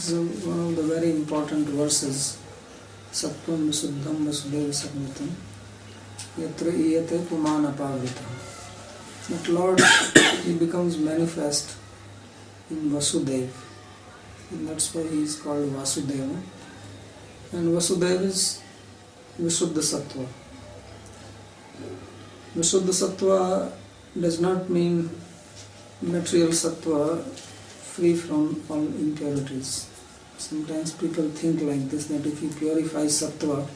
This is one of the very important verses. Sattvam Vishuddham Vasudeva Sattva Yatra Iyate Pumana Pavrita. That Lord, He becomes manifest in Vasudeva, and that's why He is called Vasudeva. And Vasudeva is Vishuddha Sattva. Vishuddha Sattva does not mean material sattva free from all impurities. Sometimes people think like this, that if you purify sattva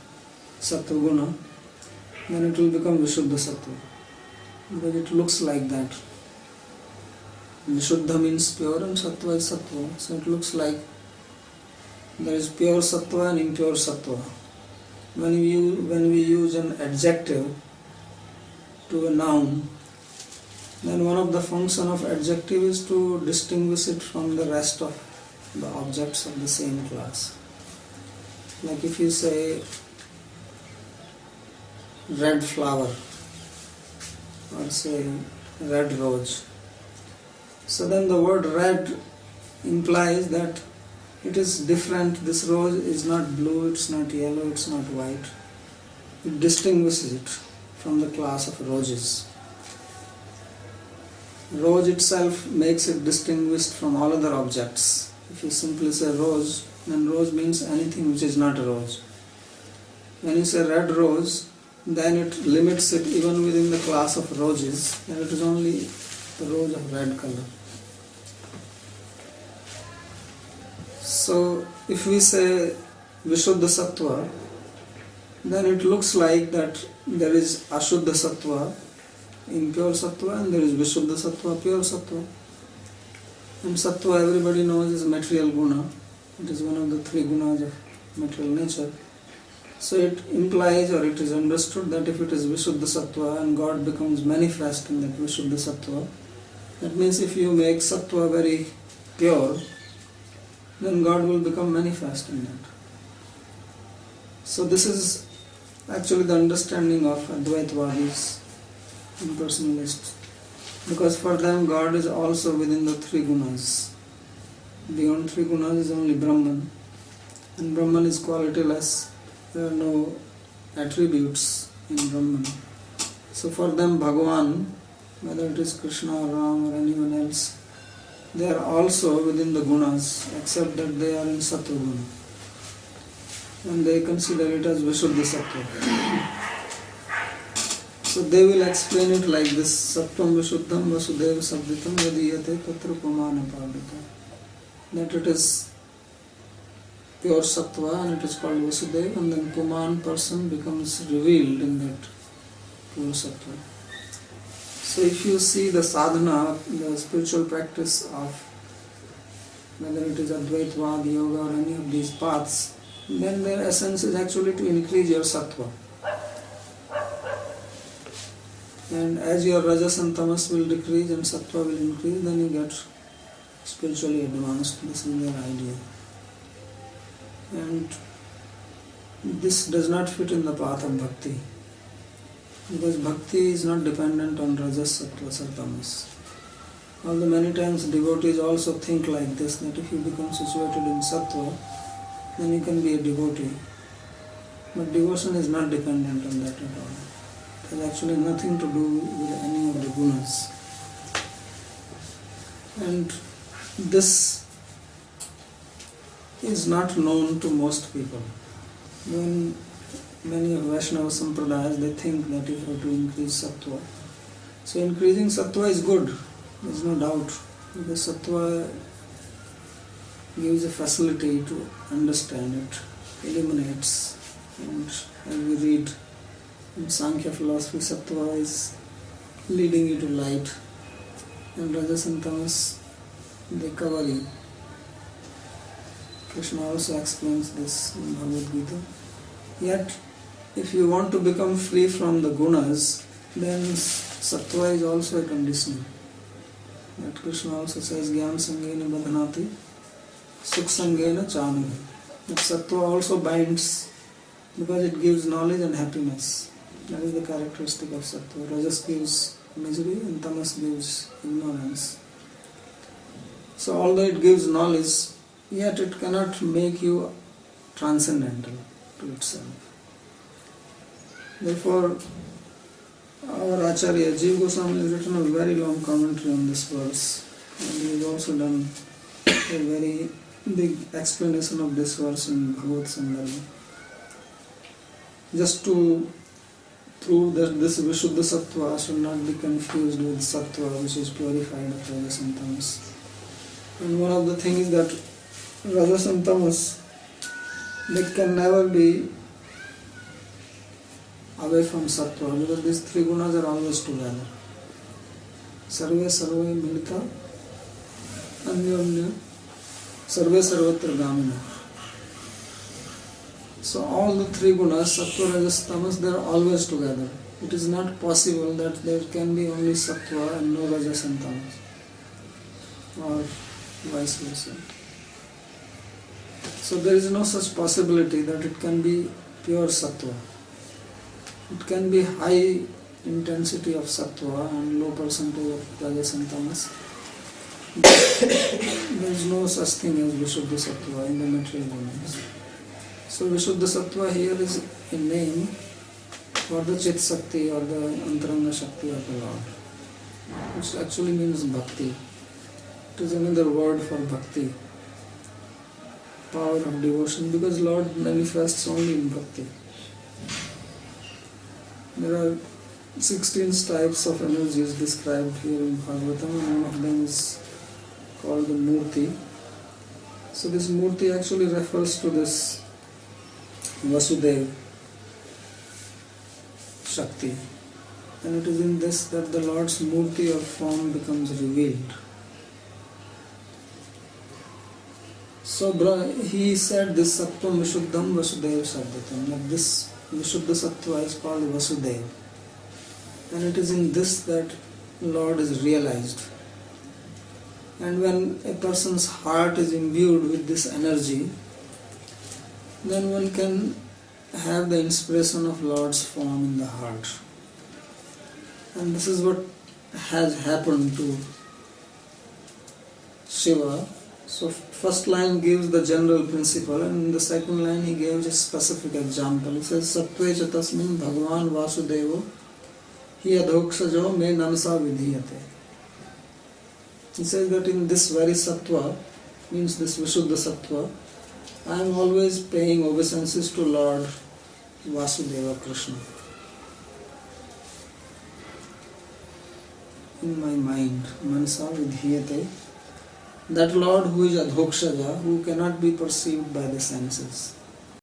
guna, then it will become Vishuddha Sattva. But it looks like that. Vishuddha means pure and sattva is sattva. So it looks like there is pure sattva and impure sattva. When we use an adjective to a noun, then one of the function of adjective is to distinguish it from the rest of the objects of the same class. Like if you say red flower or say red rose, so then the word red implies that it is different. This rose is not blue, it's not yellow, it's not white. It distinguishes it from the class of roses. Rose itself makes it distinguished from all other objects. If you simply say rose, then rose means anything which is not a rose. When you say red rose, then it limits it even within the class of roses, and it is only the rose of red color. So if we say Vishuddha Sattva, then it looks like that there is Ashuddha Sattva, impure Sattva, and there is Vishuddha Sattva, pure Sattva. And Sattva, everybody knows, is material guna. It is one of the three gunas of material nature. So it implies, or it is understood, that if it is Vishuddha Sattva and God becomes manifest in that Vishuddha Sattva, that means if you make Sattva very pure, then God will become manifest in that. So this is actually the understanding of Advaitvadis, impersonalists, because for them God is also within the three gunas. Beyond three gunas is only Brahman, and Brahman is qualityless. There are no attributes in Brahman. So for them Bhagavan, whether it is Krishna or Ram or anyone else, they are also within the gunas, except that they are in Sattva guna, and they consider it as Vishuddha Sattva. So they will explain it like this: Sattvam Vishuddham Vasudeva Sabditam Yadiyate Tatra Pumana Pavita. That it is pure Sattva and it is called Vasudeva, and then Puman person becomes revealed in that pure Sattva. So if you see the sadhana, the spiritual practice of whether it is Advaitvad, Yoga or any of these paths, then their essence is actually to increase your Sattva. And as your Rajas and Tamas will decrease and Sattva will increase, then you get spiritually advanced. This is their idea. And this does not fit in the path of bhakti, because bhakti is not dependent on Rajas, Sattvas or Tamas. Although many times devotees also think like this, that if you become situated in Sattva, then you can be a devotee. But devotion is not dependent on that at all. It has actually nothing to do with any of the gunas. And this is not known to most people. When many of Vaishnava Sampradayas, they think that you have to increase Sattva. So increasing Sattva is good, there is no doubt, because Sattva gives a facility to understand it, illuminates, and as we read in Sankhya philosophy, Sattva is leading you to light, and Rajas and Tamas, they cover you. Krishna also explains this in Bhagavad Gita. Yet, if you want to become free from the gunas, then Sattva is also a condition. That Krishna also says, Jnana Sangena Badhanati, Sukh Sangena Chanami. That Sattva also binds, because it gives knowledge and happiness. That is the characteristic of Sattva. Rajas gives misery and Tamas gives ignorance. So although it gives knowledge, yet it cannot make you transcendental to itself. Therefore, our Acharya Jiva Goswami has written a very long commentary on this verse, and he has also done a very big explanation of this verse in Bhagavad Sandarbha. Just to prove that this Vishuddha Sattva should not be confused with Sattva, which is purified of Rajas and Tamas. And one of the things is that Rajas and Tamas, they can never be away from Sattva, because these three gunas are always together. Sarve sarve milita anyanya sarve sarvatra gamina. So all the three gunas, Sattva, Rajas, Tamas, they are always together. It is not possible that there can be only Sattva and no Rajas and Tamas, or vice versa. So there is no such possibility that it can be pure Sattva. It can be high intensity of Sattva and low percentage of Rajas and Tamas. There is no such thing as Vishuddha Sattva in the material gunas. So Vishuddha Sattva here is a name for the Chit Shakti or the Antaranga Shakti of the Lord, which actually means bhakti. It is another word for bhakti, power of devotion, because Lord manifests only in bhakti. There are 16 types of energies described here in Bhagavatam, and one of them is called the Murti. So this Murti actually refers to this Vasudeva Shakti, and it is in this that the Lord's Murti or form becomes revealed. So he said this Sattvam Vishuddham Vasudeva Shabdatam, that this Vishuddha Sattva is called Vasudeva, and it is in this that Lord is realized. And when a person's heart is imbued with this energy, then one can have the inspiration of Lord's form in the heart. And this is what has happened to Shiva. So first line gives the general principle, and in the second line he gives a specific example. He says, Sattve cha tasmin Bhagavan Vasudevo hi adhokshajo me namsa vidhiyate. He says that in this very Sattva, means this Vishuddha Sattva, I am always paying obeisances to Lord Vasudeva Krishna in my mind, manasa vidhiyate. That Lord who is adhokshaja, who cannot be perceived by the senses.